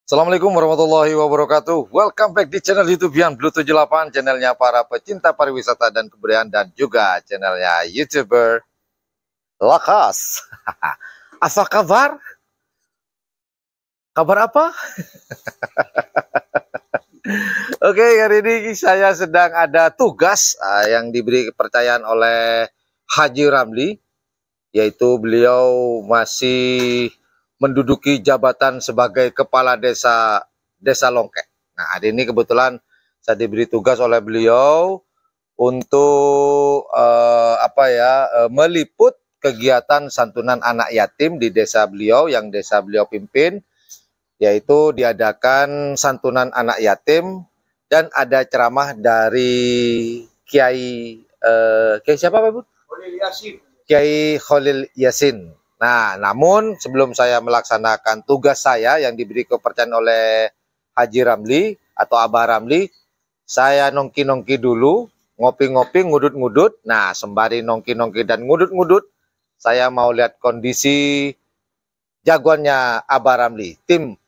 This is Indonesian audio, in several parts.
Assalamualaikum warahmatullahi wabarakatuh. Welcome back di channel YouTube Yan Blue 78, channelnya para pecinta pariwisata dan kebudayaan, dan juga channelnya YouTuber Lakas. Apa kabar? Kabar apa? Oke, hari ini saya sedang ada tugas yang diberi kepercayaan oleh Haji Ramli, yaitu beliau masih menduduki jabatan sebagai kepala desa Longkek. Nah, hari ini kebetulan saya diberi tugas oleh beliau untuk meliput kegiatan santunan anak yatim di desa beliau yang desa beliau pimpin, yaitu diadakan santunan anak yatim dan ada ceramah dari Kiai siapa Pak Bu? Kiai Khalil Yasin. Nah, namun sebelum saya melaksanakan tugas saya yang diberi kepercayaan oleh Haji Ramli atau Abah Ramli, saya nongki-nongki dulu, ngopi-ngopi, ngudut-ngudut. Nah, sembari nongki-nongki dan ngudut-ngudut, saya mau lihat kondisi jagoannya Abah Ramli, tim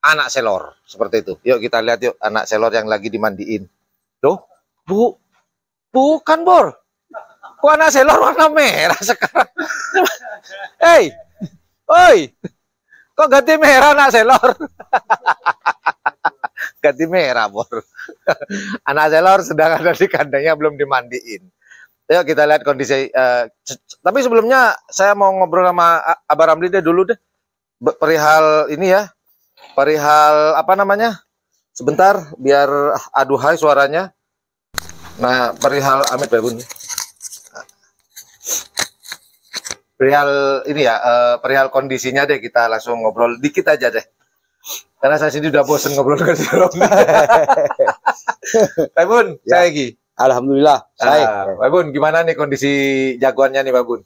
anak selor, seperti itu. Yuk kita lihat yuk anak selor yang lagi dimandiin. Loh, Bu, bukan Bor. Kok anak selor warna merah sekarang? Hei, oi, kok ganti merah anak selor? Ganti merah, Bor. Anak selor sedang ada di kandangnya, belum dimandiin. Ayo kita lihat kondisi. Tapi sebelumnya saya mau ngobrol sama Abah Ramli deh dulu deh. Perihal ini ya, perihal apa namanya? Sebentar, biar aduhai suaranya. Nah, perihal Amit Babun. Perihal ini ya, perihal kondisinya deh, kita langsung ngobrol dikit aja deh. Karena saya sini udah bosen ngobrol dengan Pak Bun, ya. Saya Gi. Alhamdulillah, saya. Pak Bun, gimana nih kondisi jagoannya nih Pak Bun?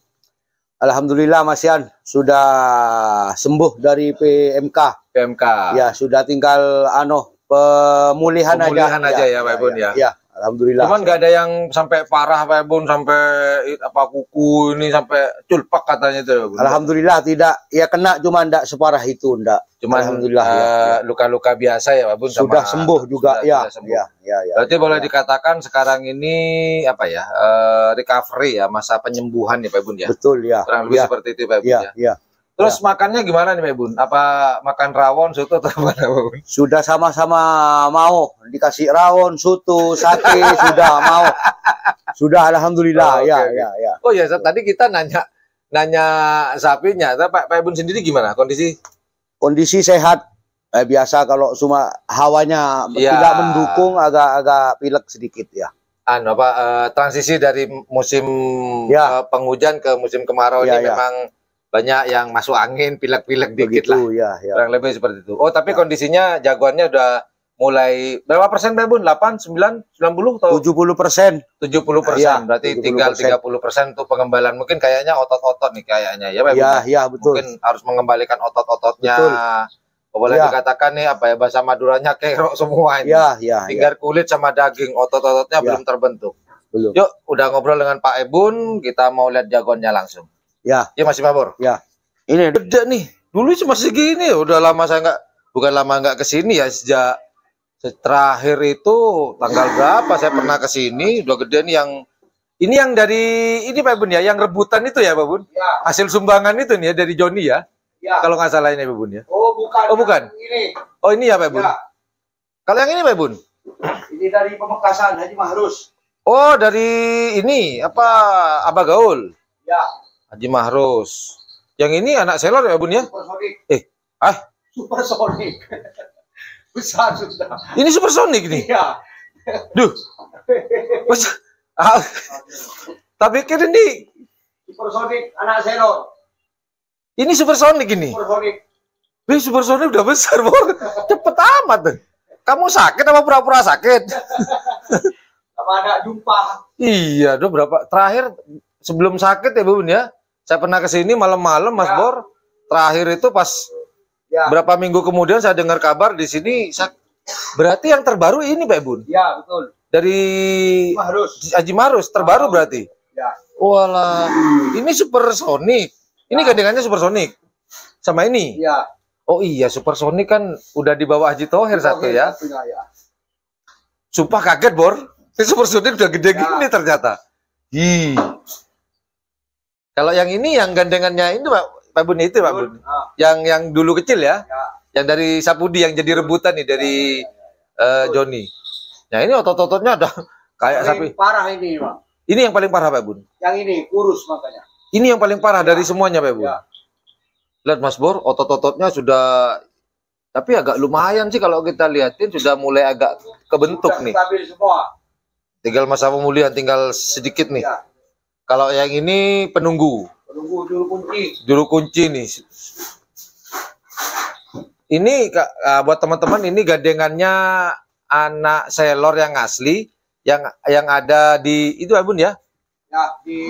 Alhamdulillah Mas Yan, sudah sembuh dari PMK. PMK. Ya, sudah tinggal pemulihan aja ya Pak Bun ya. Ya, alhamdulillah. Cuman nggak ada yang sampai parah Pak Bun, sampai apa kuku ini sampai culpak katanya itu Pak Bun. Alhamdulillah tidak, ya kena cuma enggak separah itu enggak. Cuman alhamdulillah luka-luka biasa ya Pak Bun. Sudah sembuh juga ya. Sudah sembuh. Ya. Berarti boleh dikatakan sekarang ini apa ya, recovery ya, masa penyembuhan ya Pak Bun ya. Betul ya. Kurang lebih seperti itu Pak Bun ya. Ya. Terus makannya gimana nih Pak Bun? Apa makan rawon, soto atau apa Pak Bun? Sudah sama-sama mau dikasih rawon, soto, sate sudah mau. Sudah alhamdulillah. Okay. Ya. Oh ya, tadi kita nanya sapinya. Pak Bun sendiri gimana kondisi? Kondisi sehat. Biasa kalau cuma hawanya tidak mendukung, agak pilek sedikit ya. Transisi dari musim penghujan ke musim kemarau ini memang banyak yang masuk angin, pilek-pilek dikit lah. Ya. Kurang lebih seperti itu. Oh, tapi kondisinya jagoannya udah mulai berapa persen Pak Bun? 8, 9, 90 atau 70%. 70%. Berarti 70%. Tinggal 30% untuk pengembalan. Mungkin kayaknya otot-otot nih kayaknya ya Pak Bun. Ya, betul. Mungkin harus mengembalikan otot-ototnya. Boleh dikatakan nih apa ya, bahasa Maduranya kerok semua ini. Tinggal kulit sama daging, otot-ototnya belum terbentuk. Belum. Yuk, udah ngobrol dengan Pak Ebun, kita mau lihat jagoannya langsung. Ya masih Mabor. Ya. Ini gede nih. Dulu sih masih segini. Udah lama saya bukan lama nggak kesini ya, sejak terakhir itu tanggal berapa saya pernah kesini. Udah gede nih yang dari ini Pak Bun ya, yang rebutan itu ya Pak Bun. Ya. Hasil sumbangan itu nih ya dari Joni ya. Ya. Kalau nggak salah ini Pak Bun ya. Oh bukan. Oh bukan. Ini. Oh ini ya Pak Bun. Ya. Kalau yang ini Pak Bun. Ini dari Pemekasan Haji Mahrus. Oh dari ini apa Abah Gaul. Ya. Haji Mahrus. Yang ini anak selor ya Bun ya? Supersonik. Supersonik. Besar sudah. Ini supersonik nih. Iya. Duh. Tapi pikir ini supersonik anak selor. Ini supersonik ini. Supersonik. Supersonik udah besar, Bor. Cepet amat. Kamu sakit apa pura-pura sakit? Apa ada jumpa? Iya, berapa? Terakhir sebelum sakit ya Bun ya. Saya pernah kesini malam-malam Mas Bor. Terakhir itu pas berapa minggu kemudian saya dengar kabar di sini. Berarti yang terbaru ini Pak Bun? Ya betul. Dari Haji Mahrus terbaru berarti? Ya. Walah, ini supersonik. Ini gandengannya supersonik sama ini. Iya. Oh iya, Supersonic kan udah di bawah Haji Thohir satu ya. Sumpah kaget, Bor. Ini Supersonic udah gede gini ternyata. Hi. Kalau yang ini, yang gandengannya ini Pak Bun itu, Pak Bun. Yang dulu kecil ya. Yang dari Sapudi yang jadi rebutan nih dari Joni. Nah ini otot-ototnya udah kayak sapi. Parah ini, Pak. Ini yang paling parah, Pak Bun. Yang ini kurus makanya. Ini yang paling parah dari semuanya, Pak Bun. Lihat Mas Bor, otot-ototnya sudah, tapi agak lumayan sih kalau kita lihatin sudah mulai agak kebentuk nih. Stabil semua. Tinggal masa pemulihan, tinggal sedikit nih. Kalau yang ini penunggu. Penunggu juru kunci. Juru kunci nih. Ini buat teman-teman, ini gandengannya anak selor yang asli, yang ada di itu Bun ya? Ya, di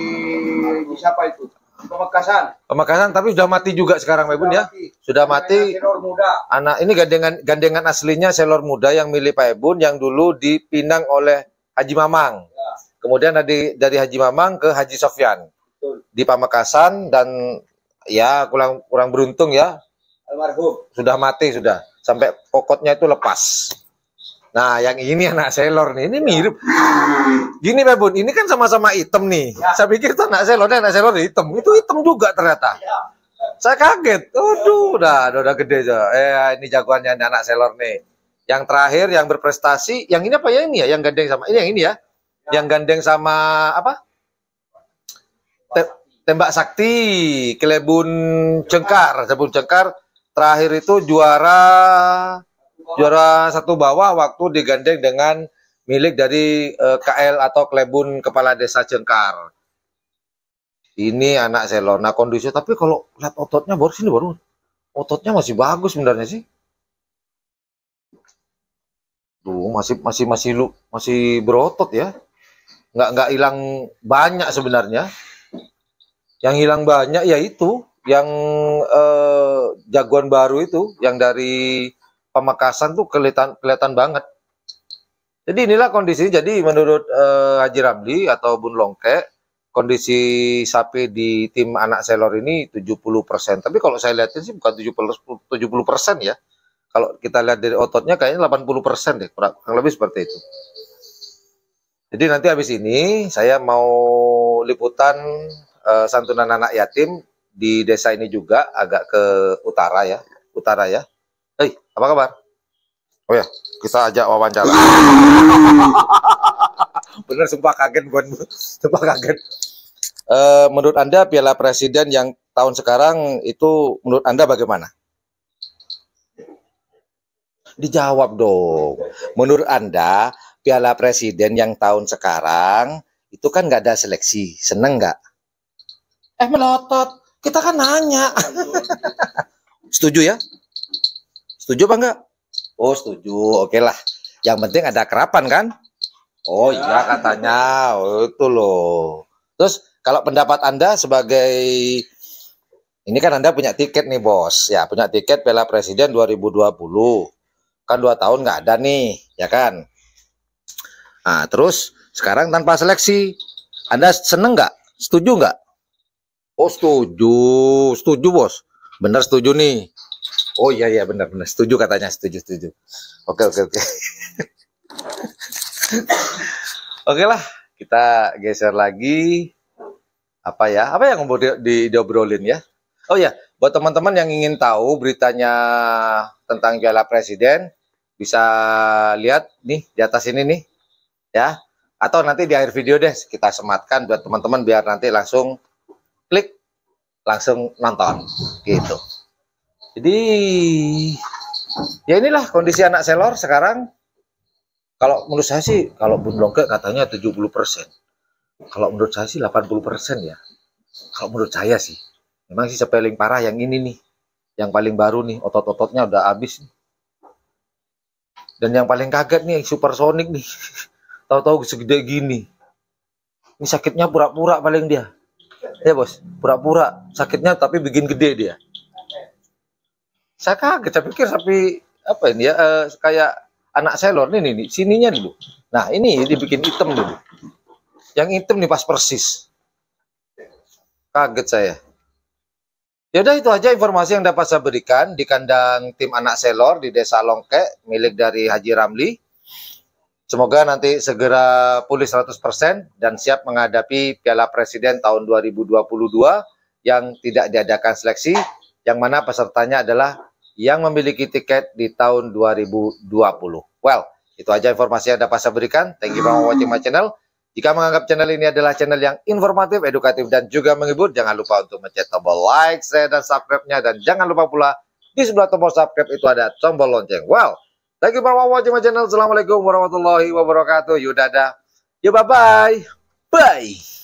siapa itu? Pemekasan. Pemekasan, tapi sudah mati juga sekarang Pak Bun ya? Sudah mati. Selor muda. Anak ini gandengan aslinya selor muda yang milik Pak Bun yang dulu dipinang oleh Haji Mamang. Ya. Kemudian dari Haji Mamang ke Haji Sofyan. Betul. Di Pamekasan, dan ya kurang beruntung ya. Almarhum. Sudah mati sudah. Sampai pokoknya itu lepas. Nah, yang ini anak selor nih, ini mirip. Gini Pak Bun, ini kan sama-sama hitam nih. Ya. Saya pikir itu anak selor hitam. Itu hitam juga ternyata. Ya. Saya kaget. Aduh, udah gede aja. Ini jagoannya anak selor nih. Yang terakhir yang berprestasi, yang ini apa ya ini ya? Yang gandeng sama ini, yang ini ya? Yang gandeng sama apa? Tembak Sakti, Kelebun Cengkar, terakhir itu juara satu bawah waktu digandeng dengan milik dari KL atau Kelebun Kepala Desa Cengkar. Ini anak selor. Nah kondisi, tapi kalau lihat ototnya baru ototnya masih bagus sebenarnya sih. Tuh masih berotot ya. Nggak hilang banyak sebenarnya. Yang hilang banyak ya itu yang jagoan baru itu, yang dari Pamekasan tuh kelihatan banget. Jadi inilah kondisi. Jadi menurut Haji Ramli atau Bun Longke, kondisi sapi di tim anak selor ini 70%. Tapi kalau saya lihatin sih bukan 70% ya. Kalau kita lihat dari ototnya kayaknya 80% deh, kurang lebih seperti itu. Jadi nanti habis ini saya mau liputan santunan anak yatim di desa ini juga, agak ke utara ya. Hei, apa kabar? Oh ya, kita ajak wawancara. Bener, sumpah kaget bukan, sumpah kaget. Menurut Anda Piala Presiden yang tahun sekarang itu menurut Anda bagaimana? Dijawab dong. Menurut Anda Piala Presiden yang tahun sekarang itu kan nggak ada seleksi, seneng nggak? Melotot. Kita kan nanya. Setuju ya? Setuju apa enggak? Oh setuju, oke lah. Yang penting ada kerapan kan? Oh iya katanya, oh, itu loh. Terus kalau pendapat Anda sebagai, ini kan Anda punya tiket nih bos, ya punya tiket Piala Presiden 2020. Kan 2 tahun nggak ada nih, ya kan? Nah terus sekarang tanpa seleksi, Anda seneng nggak? Setuju nggak? Oh setuju bos, bener setuju nih. Oh iya bener setuju katanya, setuju. Oke. Oke lah, kita geser lagi. Apa yang mau diobrolin ya? Oh ya, buat teman-teman yang ingin tahu beritanya tentang Piala Presiden, bisa lihat nih di atas ini nih, ya. Atau nanti di akhir video deh kita sematkan buat teman-teman biar nanti langsung klik, langsung nonton gitu. Jadi ya inilah kondisi anak selor sekarang. Kalau menurut saya sih, kalau Bun Longke katanya 70%. Kalau menurut saya sih 80% ya. Kalau menurut saya sih, memang sih paling parah yang ini nih, yang paling baru nih, otot-ototnya udah habis nih. Dan yang paling kaget nih Supersonic nih, tahu-tahu segede gini. Ini sakitnya pura-pura paling dia. Ya bos, pura-pura sakitnya tapi bikin gede dia. Saya kaget, saya pikir sapi apa ini ya, kayak anak selor nih, sininya dulu. Nah ini dibikin hitam dulu. Yang hitam nih pas persis. Kaget saya. Yaudah, itu aja informasi yang dapat saya berikan di kandang tim anak selor di Desa Longke milik dari Haji Ramli. Semoga nanti segera pulih 100% dan siap menghadapi Piala Presiden tahun 2022 yang tidak diadakan seleksi, yang mana pesertanya adalah yang memiliki tiket di tahun 2020. Well, itu aja informasi yang dapat saya berikan. Thank you for watching my channel. Jika menganggap channel ini adalah channel yang informatif, edukatif, dan juga menghibur, jangan lupa untuk mencet tombol like, share, dan subscribe-nya. Dan jangan lupa pula, di sebelah tombol subscribe itu ada tombol lonceng. Well, thank you for watching my channel. Assalamualaikum warahmatullahi wabarakatuh. Yuk, dadah. Yuk, bye-bye. Bye.